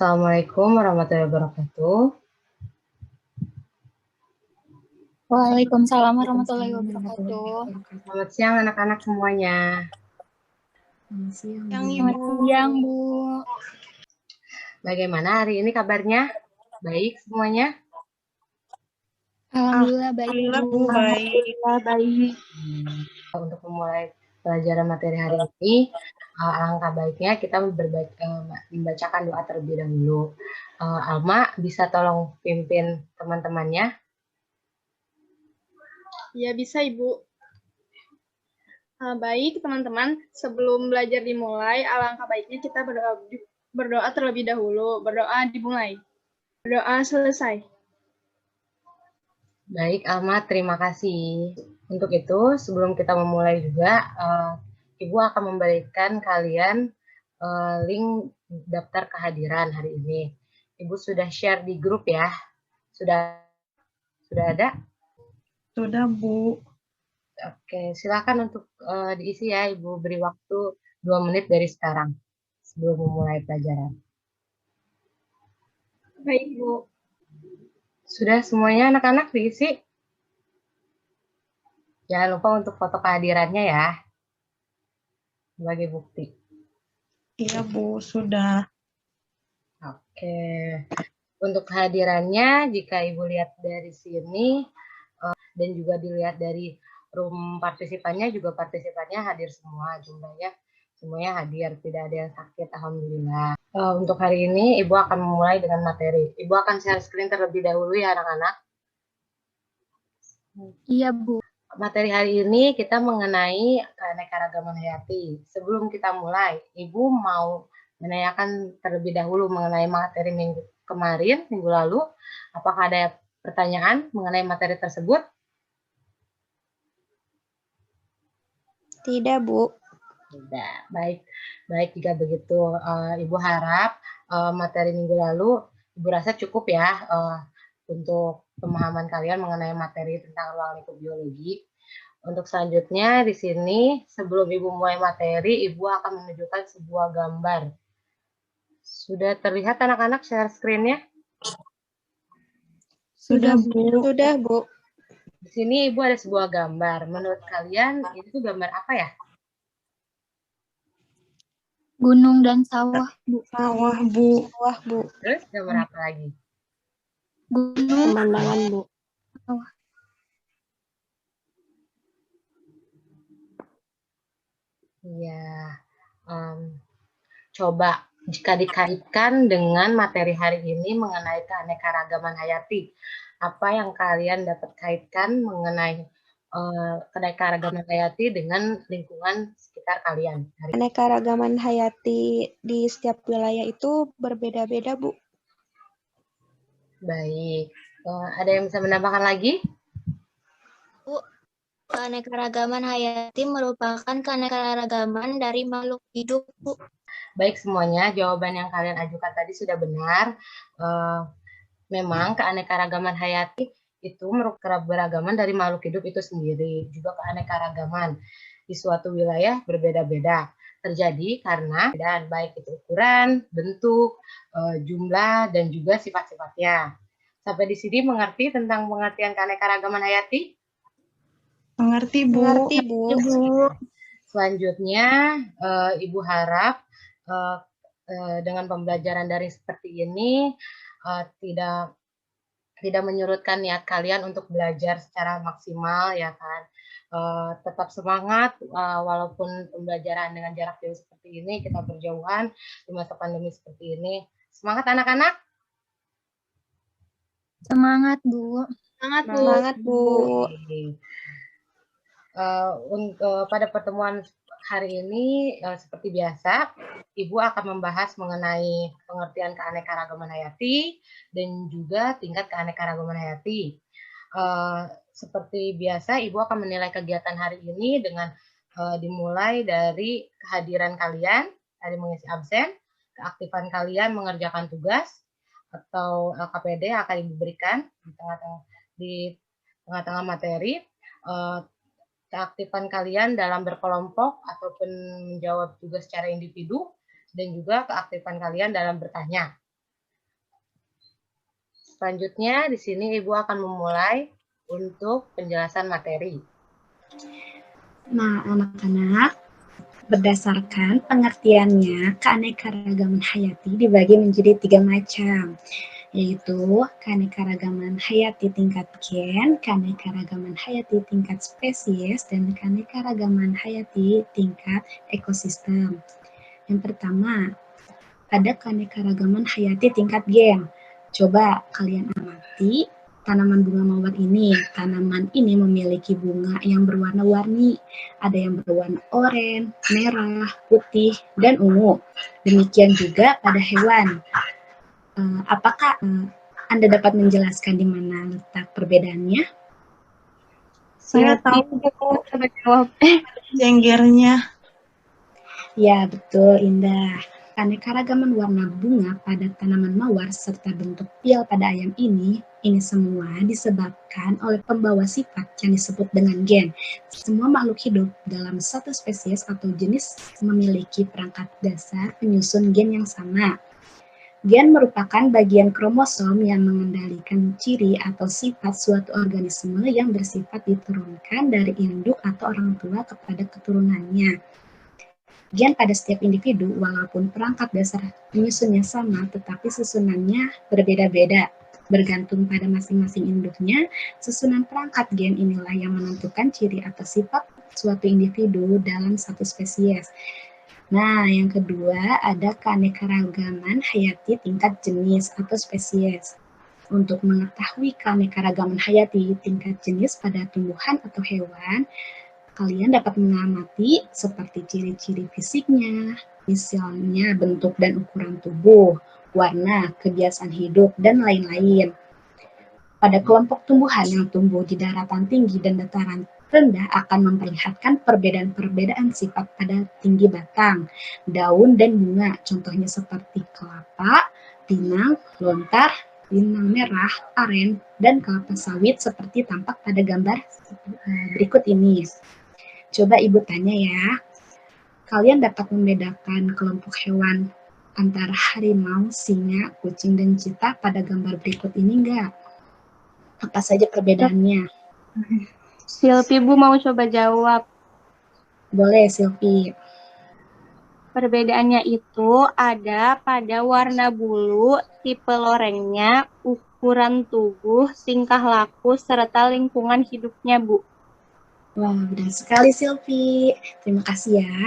Assalamualaikum warahmatullahi wabarakatuh. Waalaikumsalam warahmatullahi wabarakatuh. Selamat siang anak-anak semuanya. Selamat siang, Bu. Bagaimana hari ini kabarnya? Baik semuanya? Alhamdulillah baik, Bu. Baik. Untuk memulai pelajaran materi hari ini, alangkah baiknya kita membacakan doa terlebih dahulu. Alma, bisa tolong pimpin teman-temannya? Ya, bisa, Ibu. Baik, teman-teman. Sebelum belajar dimulai, alangkah baiknya kita berdoa terlebih dahulu. Berdoa dimulai. Berdoa selesai. Baik, Alma, terima kasih. Untuk itu, sebelum kita memulai juga, Ibu akan memberikan kalian link daftar kehadiran hari ini. Ibu sudah share di grup ya? Sudah ada? Sudah, Bu. Oke, silakan untuk diisi ya, Ibu. Beri waktu 2 menit dari sekarang sebelum memulai pelajaran. Baik, Bu. Sudah semuanya anak-anak diisi? Jangan lupa untuk foto kehadirannya ya, sebagai bukti. Iya, Bu, sudah. Oke. Untuk kehadirannya, jika Ibu lihat dari sini, dan juga dilihat dari room partisipannya, juga partisipannya hadir semua, jumlahnya semuanya hadir, tidak ada yang sakit, alhamdulillah. Untuk hari ini, Ibu akan memulai dengan materi. Ibu akan share screen terlebih dahulu ya anak-anak. Iya, Bu. Materi hari ini kita mengenai keanekaragaman hayati. Sebelum kita mulai, Ibu mau menanyakan terlebih dahulu mengenai materi minggu lalu. Apakah ada pertanyaan mengenai materi tersebut? Tidak, Bu. Tidak. Baik jika begitu. Ibu harap materi minggu lalu Ibu rasa cukup ya untuk pemahaman kalian mengenai materi tentang ruang lingkup biologi. Untuk selanjutnya di sini, sebelum Ibu mulai materi, Ibu akan menunjukkan sebuah gambar. Sudah terlihat anak-anak share screen-nya? Sudah, Bu. Sudah, Bu. Di sini Ibu ada sebuah gambar. Menurut kalian itu gambar apa ya? Gunung dan sawah, Bu. Sawah, Bu. Sawah, Bu. Terus gambar apa lagi? Gunung, Pemandangan, Bu. sawah. Iya. Coba jika dikaitkan dengan materi hari ini mengenai keanekaragaman hayati, apa yang kalian dapat kaitkan mengenai keanekaragaman hayati dengan lingkungan sekitar kalian? Keanekaragaman hayati di setiap wilayah itu berbeda-beda, Bu. Baik. Ada yang bisa menambahkan lagi? Bu, keanekaragaman hayati merupakan keanekaragaman dari makhluk hidup, Bu. Baik semuanya, jawaban yang kalian ajukan tadi sudah benar. Memang keanekaragaman hayati itu merupakan keberagaman dari makhluk hidup itu sendiri. Juga keanekaragaman di suatu wilayah berbeda-beda. Terjadi karena perbedaan baik itu ukuran, bentuk, jumlah, dan juga sifat-sifatnya. Sampai di sini mengerti tentang pengertian keanekaragaman hayati? Mengerti, Bu. Mengerti, Bu. Selanjutnya, Ibu harap dengan pembelajaran daring seperti ini tidak menyurutkan niat kalian untuk belajar secara maksimal, ya kan? Tetap semangat walaupun pembelajaran dengan jarak jauh seperti ini, kita berjauhan di masa pandemi seperti ini. Semangat anak-anak! Semangat, Bu. Semangat, Bu. Semangat, Bu. Pada pertemuan hari ini, seperti biasa, Ibu akan membahas mengenai pengertian keanekaragaman hayati dan juga tingkat keanekaragaman hayati. Seperti biasa, Ibu akan menilai kegiatan hari ini dengan dimulai dari kehadiran kalian, dari mengisi absen, keaktifan kalian mengerjakan tugas, atau LKPD yang akan Ibu berikan di tengah-tengah materi, keaktifan kalian dalam berkelompok ataupun menjawab tugas secara individu, dan juga keaktifan kalian dalam bertanya. Selanjutnya, di sini Ibu akan memulai untuk penjelasan materi. Nah, anak-anak, berdasarkan pengertiannya, keanekaragaman hayati dibagi menjadi 3 macam, yaitu keanekaragaman hayati tingkat gen, keanekaragaman hayati tingkat spesies, dan keanekaragaman hayati tingkat ekosistem. Yang pertama, ada keanekaragaman hayati tingkat gen. Coba kalian amati tanaman bunga mawar ini. Tanaman ini memiliki bunga yang berwarna-warni. Ada yang berwarna oranye, merah, putih, dan ungu. Demikian juga pada hewan. Apakah Anda dapat menjelaskan di mana letak perbedaannya? Saya tahu Bu, Coba jawab. jenggernya. Ya, betul, Indah. Keanekaragaman warna bunga pada tanaman mawar serta bentuk pial pada ayam ini semua disebabkan oleh pembawa sifat yang disebut dengan gen. Semua makhluk hidup dalam satu spesies atau jenis memiliki perangkat dasar penyusun gen yang sama. Gen merupakan bagian kromosom yang mengendalikan ciri atau sifat suatu organisme yang bersifat diturunkan dari induk atau orang tua kepada keturunannya. Gen pada setiap individu, walaupun perangkat dasar penyusunnya sama, tetapi susunannya berbeda-beda. Bergantung pada masing-masing induknya, susunan perangkat gen inilah yang menentukan ciri atau sifat suatu individu dalam satu spesies. Nah, yang kedua ada keanekaragaman hayati tingkat jenis atau spesies. Untuk mengetahui keanekaragaman hayati tingkat jenis pada tumbuhan atau hewan, kalian dapat mengamati seperti ciri-ciri fisiknya, misalnya bentuk dan ukuran tubuh, warna, kebiasaan hidup, dan lain-lain. Pada kelompok tumbuhan yang tumbuh di daratan tinggi dan dataran rendah akan memperlihatkan perbedaan-perbedaan sifat pada tinggi batang, daun, dan bunga. Contohnya seperti kelapa, pinang, lontar, pinang merah, aren, dan kelapa sawit seperti tampak pada gambar berikut ini. Coba Ibu tanya ya, kalian dapat membedakan kelompok hewan antara harimau, singa, kucing, dan cheetah pada gambar berikut ini enggak? Apa saja perbedaannya? Silvi, Bu mau coba jawab. Boleh, Silvi. Perbedaannya itu ada pada warna bulu, tipe lorengnya, ukuran tubuh, tingkah laku, serta lingkungan hidupnya, Bu. Wah, benar sekali Silvi. Terima kasih ya.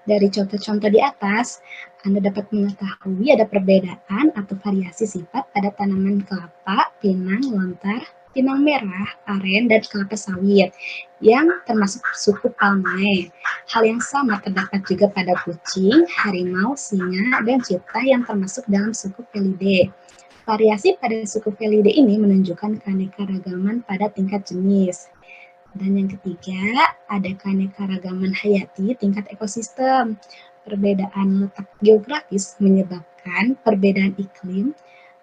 Dari contoh-contoh di atas, Anda dapat mengetahui ada perbedaan atau variasi sifat pada tanaman kelapa, pinang, lontar, pinang merah, aren, dan kelapa sawit yang termasuk suku Palmae. Hal yang sama terdapat juga pada kucing, harimau, singa, dan cheetah yang termasuk dalam suku Felidae. Variasi pada suku Felidae ini menunjukkan keanekaragaman pada tingkat jenis. Dan yang ketiga, ada keanekaragaman hayati tingkat ekosistem. Perbedaan letak geografis menyebabkan perbedaan iklim.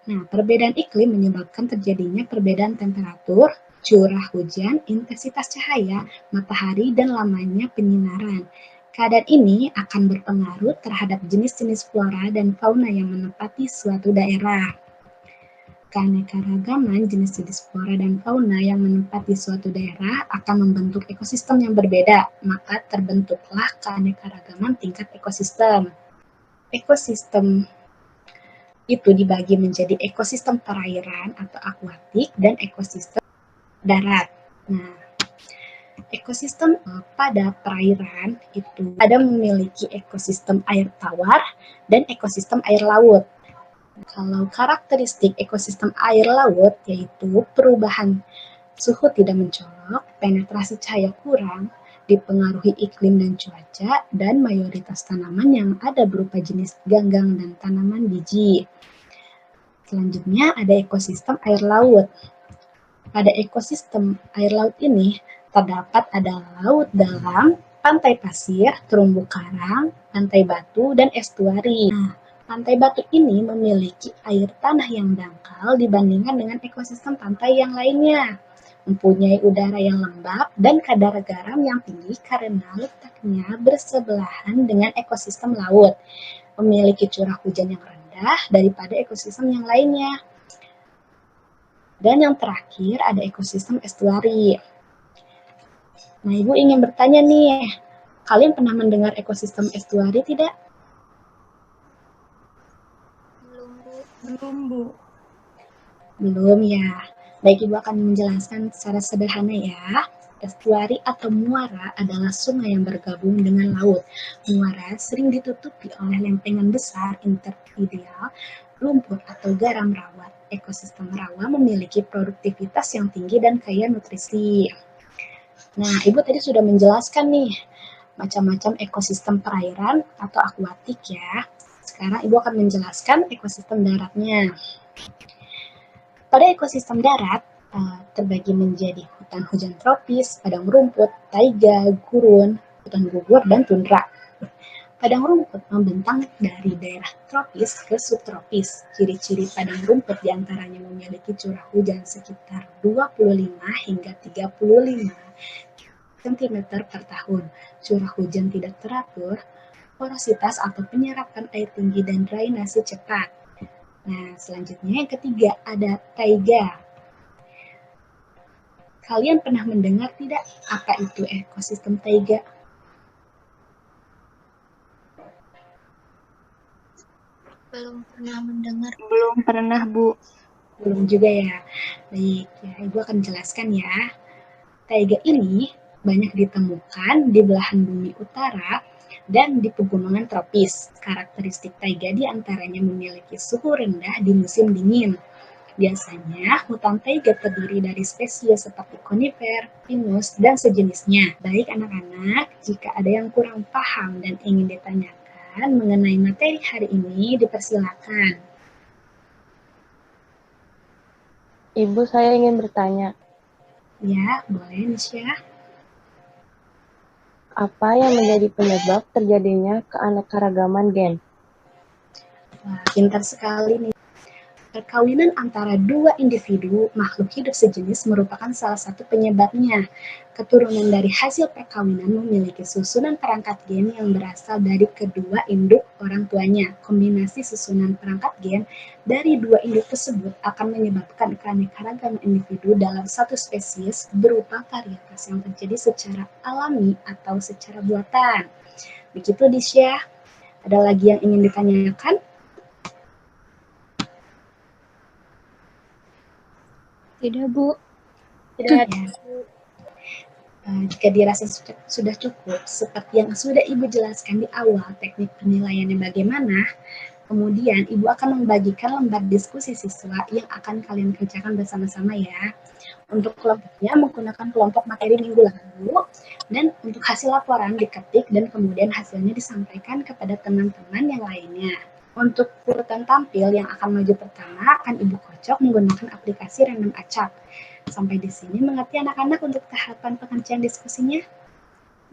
Nah, perbedaan iklim menyebabkan terjadinya perbedaan temperatur, curah hujan, intensitas cahaya, matahari, dan lamanya penyinaran. Keadaan ini akan berpengaruh terhadap jenis-jenis flora dan fauna yang menempati suatu daerah. Keanekaragaman jenis-jenis flora dan fauna yang menempati suatu daerah akan membentuk ekosistem yang berbeda, maka terbentuklah keanekaragaman tingkat ekosistem. Ekosistem itu dibagi menjadi ekosistem perairan atau akuatik dan ekosistem darat. Nah, ekosistem pada perairan itu ada memiliki ekosistem air tawar dan ekosistem air laut. Kalau karakteristik ekosistem air laut yaitu perubahan suhu tidak mencolok, penetrasi cahaya kurang, dipengaruhi iklim dan cuaca, dan mayoritas tanaman yang ada berupa jenis ganggang dan tanaman biji. Selanjutnya ada ekosistem air laut. Pada ekosistem air laut ini terdapat ada laut dalam, pantai pasir, terumbu karang, pantai batu, dan estuari. Nah, pantai batu ini memiliki air tanah yang dangkal dibandingkan dengan ekosistem pantai yang lainnya. Mempunyai udara yang lembab dan kadar garam yang tinggi karena letaknya bersebelahan dengan ekosistem laut. Memiliki curah hujan yang rendah daripada ekosistem yang lainnya. Dan yang terakhir ada ekosistem estuari. Nah, Ibu ingin bertanya nih, kalian pernah mendengar ekosistem estuari tidak? Belum, Bu. Belum, Bu. Belum ya. Baik, Ibu akan menjelaskan secara sederhana ya. Estuari atau muara adalah sungai yang bergabung dengan laut. Muara sering ditutupi oleh lempengan besar intertidal, lumpur atau garam rawa. Ekosistem rawa memiliki produktivitas yang tinggi dan kaya nutrisi. Nah, Ibu tadi sudah menjelaskan nih macam-macam ekosistem perairan atau akuatik ya. Sekarang Ibu akan menjelaskan ekosistem daratnya. Pada ekosistem darat, terbagi menjadi hutan hujan tropis, padang rumput, taiga, gurun, hutan gugur, dan tundra. Padang rumput membentang dari daerah tropis ke subtropis. Ciri-ciri padang rumput diantaranya memiliki curah hujan sekitar 25 hingga 35 cm per tahun. Curah hujan tidak teratur, porositas atau penyerapan air tinggi dan drainase cepat. Nah, selanjutnya yang ketiga ada taiga. Kalian pernah mendengar tidak apa itu ekosistem taiga? Belum pernah mendengar. Belum pernah, Bu. Belum juga ya. Baik, ya Ibu akan jelaskan ya. Taiga ini banyak ditemukan di belahan bumi utara dan di pegunungan tropis. Karakteristik taiga diantaranya memiliki suhu rendah di musim dingin. Biasanya, hutan taiga terdiri dari spesies seperti konifer, pinus, dan sejenisnya. Baik anak-anak, jika ada yang kurang paham dan ingin ditanyakan mengenai materi hari ini, dipersilakan. Ibu, saya ingin bertanya, Ya, boleh Nisha. apa yang menjadi penyebab terjadinya keanekaragaman gen? Wah, pintar sekali nih. Perkawinan antara dua individu makhluk hidup sejenis merupakan salah satu penyebabnya. Keturunan dari hasil perkawinan memiliki susunan perangkat gen yang berasal dari kedua induk orang tuanya. Kombinasi susunan perangkat gen dari dua induk tersebut akan menyebabkan keanekaragaman individu dalam satu spesies berupa varietas yang terjadi secara alami atau secara buatan. Begitu, Disya. Ada lagi yang ingin ditanyakan? Tidak, Bu. Ya. Jika dirasa sudah cukup, seperti yang sudah Ibu jelaskan di awal, teknik penilaiannya bagaimana, kemudian Ibu akan membagikan lembar diskusi siswa yang akan kalian kerjakan bersama-sama ya. Untuk kelompoknya menggunakan kelompok materi minggu lalu, dan untuk hasil laporan diketik dan kemudian hasilnya disampaikan kepada teman-teman yang lainnya. Untuk urutan tampil yang akan maju pertama akan Ibu kocok menggunakan aplikasi random acak. Sampai di sini mengerti anak-anak untuk tahapan pengerjaan diskusinya?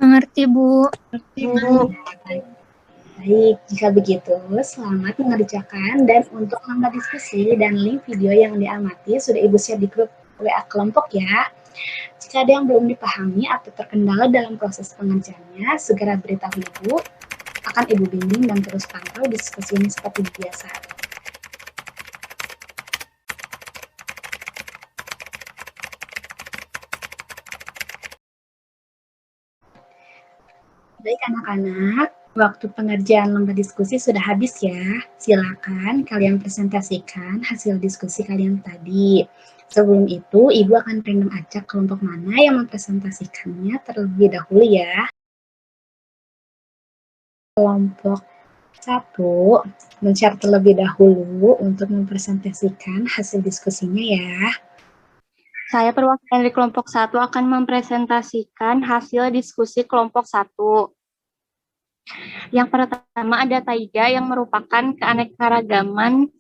Mengerti, Bu. Baik, jika begitu selamat mengerjakan, dan untuk lembar diskusi dan link video yang diamati sudah Ibu share di grup WA kelompok ya. Jika ada yang belum dipahami atau terkendala dalam proses pengerjaannya, segera beritahu Ibu. Akan Ibu bimbing dan terus pantau diskusi ini seperti biasa. Baik anak-anak, waktu pengerjaan lembar diskusi sudah habis ya. Silakan kalian presentasikan hasil diskusi kalian tadi. Sebelum itu, Ibu akan random acak kelompok mana yang mempresentasikannya terlebih dahulu ya. Kelompok 1 men-share terlebih dahulu untuk mempresentasikan hasil diskusinya ya. Saya perwakilan dari kelompok 1 akan mempresentasikan hasil diskusi kelompok 1. Yang pertama ada taiga yang merupakan keanekaragaman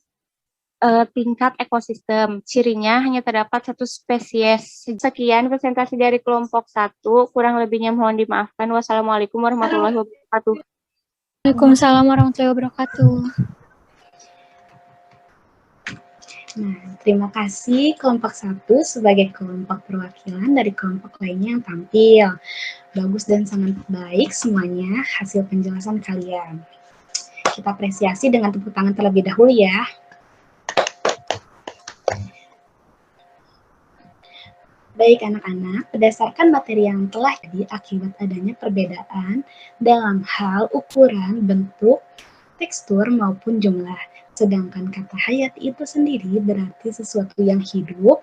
tingkat ekosistem. Cirinya hanya terdapat satu spesies. Sekian presentasi dari kelompok 1. Kurang lebihnya mohon dimaafkan. Wassalamualaikum warahmatullahi wabarakatuh. Waalaikumsalam warahmatullahi wabarakatuh. Nah, terima kasih kelompok 1 sebagai kelompok perwakilan dari kelompok lainnya yang tampil. Bagus dan sangat baik semuanya hasil penjelasan kalian. Kita apresiasi dengan tepuk tangan terlebih dahulu ya. Baik anak-anak, berdasarkan materi yang telah jadi akibat adanya perbedaan dalam hal ukuran, bentuk, tekstur, maupun jumlah. Sedangkan kata hayati itu sendiri berarti sesuatu yang hidup.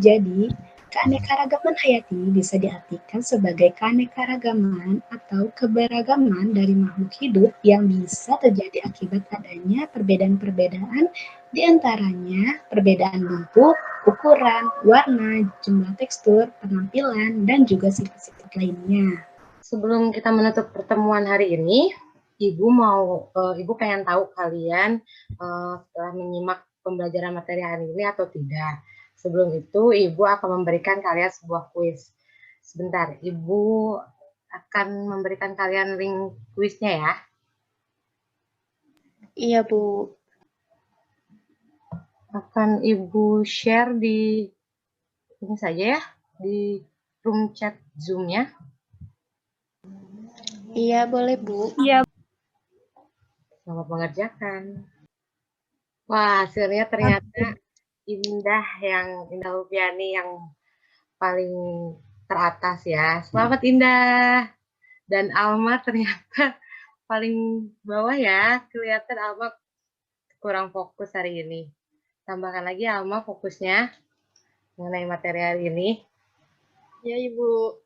Jadi, keanekaragaman hayati bisa diartikan sebagai keanekaragaman atau keberagaman dari makhluk hidup yang bisa terjadi akibat adanya perbedaan-perbedaan di antaranya perbedaan bentuk, ukuran, warna, jumlah tekstur, penampilan, dan juga sifat-sifat lainnya. Sebelum kita menutup pertemuan hari ini, Ibu pengen tahu kalian setelah menyimak pembelajaran materi hari ini atau tidak. Sebelum itu, Ibu akan memberikan kalian sebuah kuis. Sebentar, Ibu akan memberikan kalian link kuisnya ya. Iya, Bu. Akan Ibu share di ini saja ya, di room chat Zoom-nya. Iya, boleh, Bu. Iya. Selamat mengerjakan. Wah, hasilnya ternyata Indah Lupiani yang paling teratas ya. Selamat Indah. Dan Alma ternyata paling bawah ya. Kelihatan Alma kurang fokus hari ini. Tambahkan lagi Alma fokusnya mengenai materi hari ini. Ya, Ibu.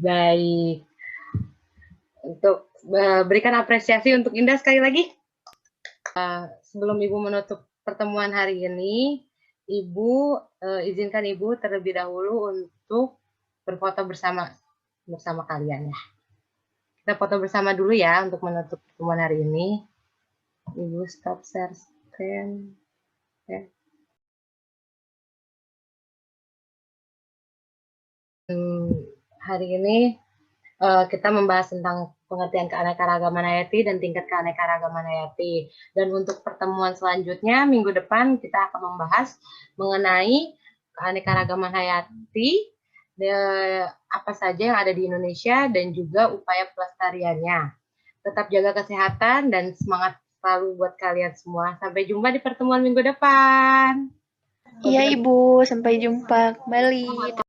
Baik. Untuk berikan apresiasi untuk Indah sekali lagi. Sebelum Ibu menutup pertemuan hari ini, izinkan Ibu terlebih dahulu untuk berfoto bersama kalian ya. Kita foto bersama dulu ya untuk menutup pertemuan hari ini. Ibu stop share screen. Okay. Hari ini kita membahas tentang pengertian keanekaragaman hayati dan tingkat keanekaragaman hayati. Dan untuk pertemuan selanjutnya, minggu depan kita akan membahas mengenai keanekaragaman hayati, apa saja yang ada di Indonesia, dan juga upaya pelestariannya. Tetap jaga kesehatan dan semangat selalu buat kalian semua. Sampai jumpa di pertemuan minggu depan. Iya, Ibu. Sampai jumpa kembali.